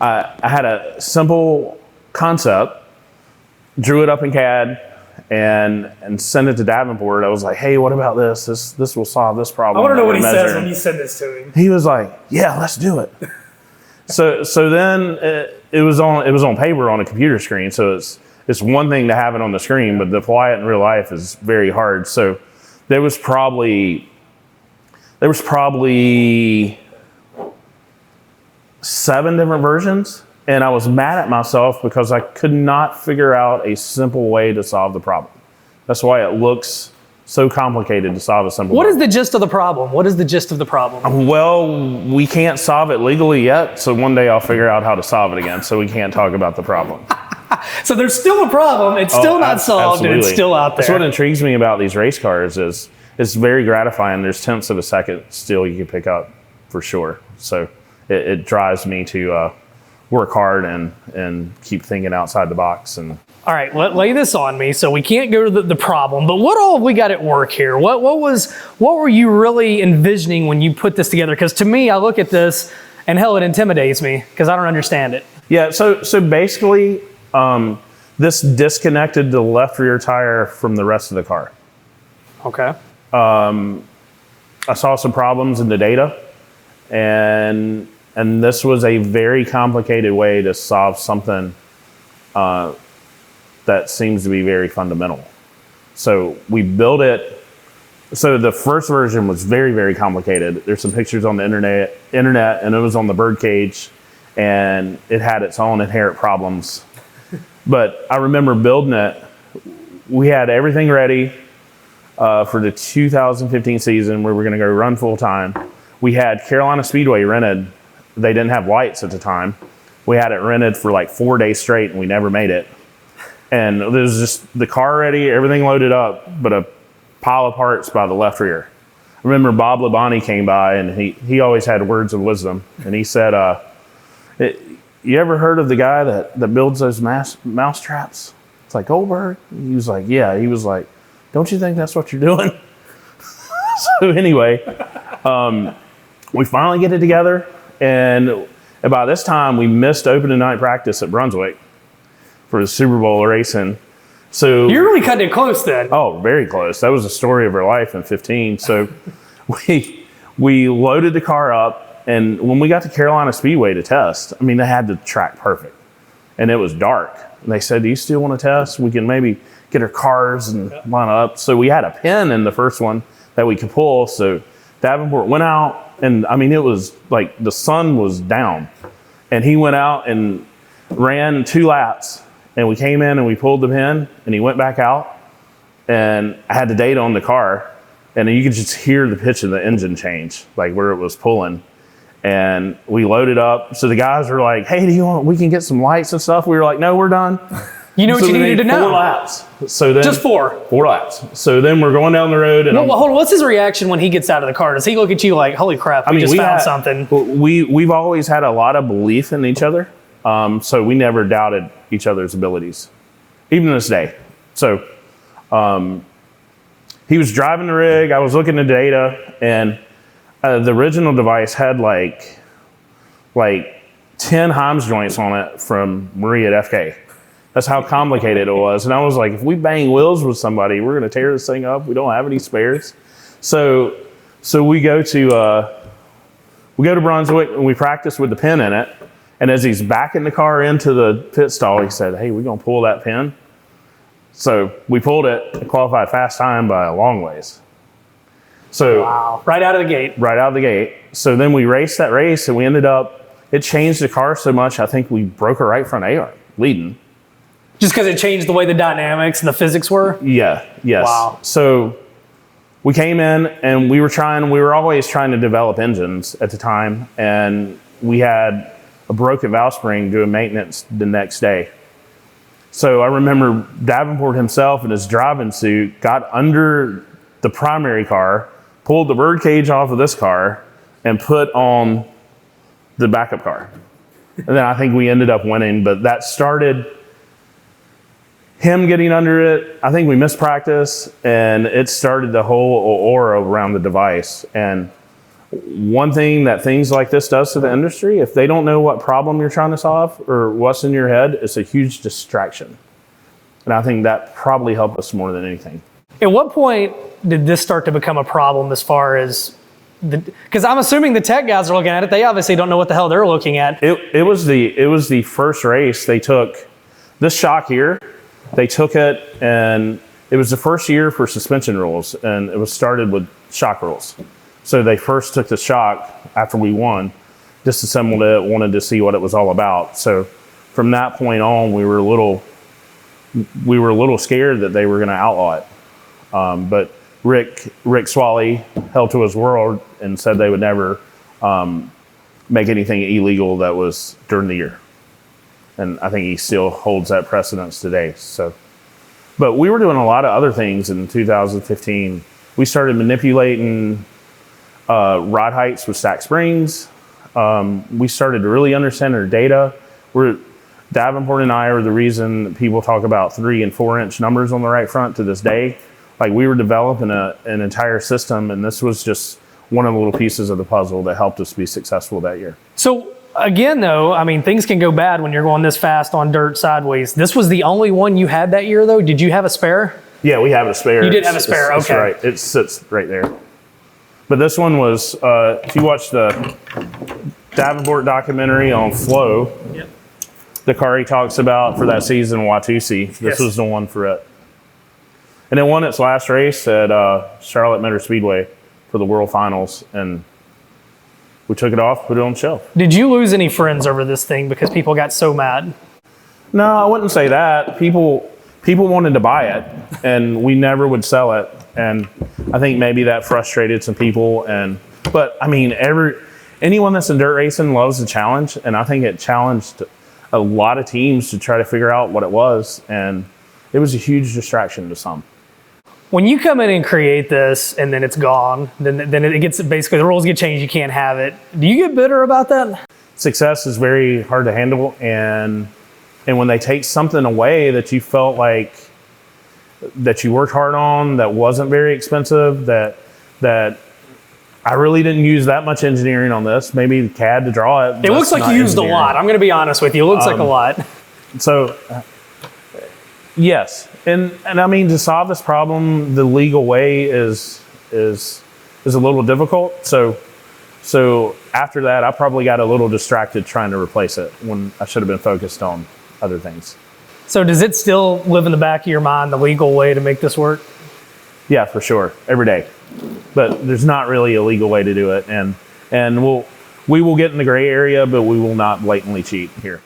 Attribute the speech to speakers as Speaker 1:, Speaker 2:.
Speaker 1: I had a simple concept, drew it up in CAD, and sent it to Davenport. I was like, hey, what about this? This will solve this problem.
Speaker 2: I want to know what he says when you send this to him.
Speaker 1: He was like, yeah, let's do it. So then it was on paper on a computer screen. So it's one thing to have it on the screen, but to apply it in real life is very hard. So there was probably 7 different versions. And I was mad at myself because I could not figure out a simple way to solve the problem. That's why it looks so complicated to solve a simple
Speaker 2: What
Speaker 1: problem.
Speaker 2: is the gist of the problem? What is the gist of the problem?
Speaker 1: Well, we can't solve it legally yet, so one day I'll figure out how to solve it again, so we can't talk about the problem.
Speaker 2: So there's still a problem. It's still not solved,
Speaker 1: absolutely.
Speaker 2: and it's still out there.
Speaker 1: That's what intrigues me about these race cars is it's very gratifying. There's tenths of a second still you can pick up for sure. So it drives me to work hard and keep thinking outside the box. And
Speaker 2: all right, lay this on me. So we can't go to the problem, but what all have we got at work here? What were you really envisioning when you put this together? Because to me, I look at this and hell, it intimidates me because I don't understand it.
Speaker 1: Yeah, so basically, this disconnected the left rear tire from the rest of the car.
Speaker 2: Okay.
Speaker 1: I saw some problems in the data, and this was a very complicated way to solve something that seems to be very fundamental. So we built it. So the first version was very, very complicated. There's some pictures on the internet, and it was on the birdcage, and it had its own inherent problems. But I remember building it. We had everything ready for the 2015 season where we're going to go run full time. We had Carolina Speedway rented. They didn't have lights at the time. We had it rented for like 4 days straight, and we never made it. And there was just the car ready, everything loaded up, but a pile of parts by the left rear. I remember Bob Labonte came by, and he always had words of wisdom. And he said, you ever heard of the guy that builds those mouse traps? It's like Goldberg. He was like, yeah. He was like, don't you think that's what you're doing? So anyway, we finally get it together. And by this time, we missed opening night practice at Brunswick for the Super Bowl racing. So
Speaker 2: you're really cutting it close then.
Speaker 1: Oh, very close. That was the story of our life in 15. So we loaded the car up. And when we got to Carolina Speedway to test, I mean, they had the track perfect. And it was dark. And they said, do you still want to test? We can maybe get our cars and line up. So we had a pin in the first one that we could pull. So Davenport went out, and I mean, it was like the sun was down. And he went out and ran 2 laps. And we came in and we pulled the pin, and he went back out. And I had the data on the car. And you could just hear the pitch of the engine change, like where it was pulling. And we loaded up. So the guys were like, hey, we can get some lights and stuff? We were like, no, we're done.
Speaker 2: You know what you needed to know.
Speaker 1: 4 laps. So then,
Speaker 2: just 4?
Speaker 1: 4 laps. So then we're going down the road. And
Speaker 2: well, hold on. What's his reaction when he gets out of the car? Does he look at you like, holy crap, we just found something?
Speaker 1: We've always had a lot of belief in each other. So we never doubted each other's abilities, even to this day. So he was driving the rig. I was looking at the data, and the original device had like 10 Heim's joints on it from Marie at FK. That's how complicated it was. And I was like, if we bang wheels with somebody, we're going to tear this thing up. We don't have any spares. So we go to Brunswick, and we practice with the pin in it. And as he's backing the car into the pit stall, he said, hey, we're going to pull that pin. So we pulled it and qualified fast time by a long ways. So
Speaker 2: wow. Right out of the gate.
Speaker 1: Right out of the gate. So then we raced that race, and we ended up, it changed the car so much, I think we broke a right front A-arm leading.
Speaker 2: Just because it changed the way the dynamics and the physics were?
Speaker 1: Yeah, yes.
Speaker 2: Wow.
Speaker 1: So we came in, and we were always trying to develop engines at the time, and we had a broken valve spring doing maintenance the next day. So I remember Davenport himself in his driving suit got under the primary car, pulled the bird cage off of this car, and put on the backup car. And then I think we ended up winning, but that started him getting under it. I think we missed practice, and it started the whole aura around the device. And one thing that things like this does to the industry, if they don't know what problem you're trying to solve or what's in your head, it's a huge distraction. And I think that probably helped us more than anything.
Speaker 2: At what point did this start to become a problem as far as because I'm assuming the tech guys are looking at it. They obviously don't know what the hell they're looking at.
Speaker 1: It was the first race. They took this shock here. They took it, and it was the first year for suspension rules, and it was started with shock rules. So they first took the shock after we won, disassembled it, wanted to see what it was all about. So from that point on, we were a little scared that they were going to outlaw it. But Rick Swally held to his word and said they would never make anything illegal that was during the year. And I think he still holds that precedence today. So, but we were doing a lot of other things in 2015. We started manipulating rod heights with stack springs. We started to really understand our data. Davenport and I are the reason people talk about 3 and 4 inch numbers on the right front to this day. Like, we were developing an entire system, and this was just one of the little pieces of the puzzle that helped us be successful that year.
Speaker 2: So again, though, I mean, things can go bad when you're going this fast on dirt sideways. This was the only one you had that year, though? Did you have a spare?
Speaker 1: Yeah, we have a spare.
Speaker 2: You did have a spare, okay.
Speaker 1: That's right. It sits right there. But this one was, if you watch the Davenport documentary on Flow,
Speaker 2: yep,
Speaker 1: the car he talks about for that season in Watusi, this was the one for it. And it won its last race at Charlotte Motor Speedway for the World Finals, and we took it off, put it on the shelf.
Speaker 2: Did you lose any friends over this thing because people got so mad?
Speaker 1: No, I wouldn't say that. People wanted to buy it, and we never would sell it. And I think maybe that frustrated some people. But I mean, anyone that's in dirt racing loves the challenge, and I think it challenged a lot of teams to try to figure out what it was, and it was a huge distraction to some.
Speaker 2: When you come in and create this and then it's gone, then it gets, basically the rules get changed, you can't have it. Do you get bitter about that?
Speaker 1: Success is very hard to handle, and when they take something away that you felt like that you worked hard on, that wasn't very expensive, that I really didn't use that much engineering on this. Maybe the CAD to draw it.
Speaker 2: It looks like you used a lot. I'm going to be honest with you. It looks like a lot. So,
Speaker 1: yes. And I mean, to solve this problem the legal way is a little difficult. So after that, I probably got a little distracted trying to replace it when I should have been focused on other things. So
Speaker 2: does it still live in the back of your mind, the legal way to make this work?
Speaker 1: Yeah, for sure. Every day. But there's not really a legal way to do it. And we will get in the gray area, but we will not blatantly cheat here.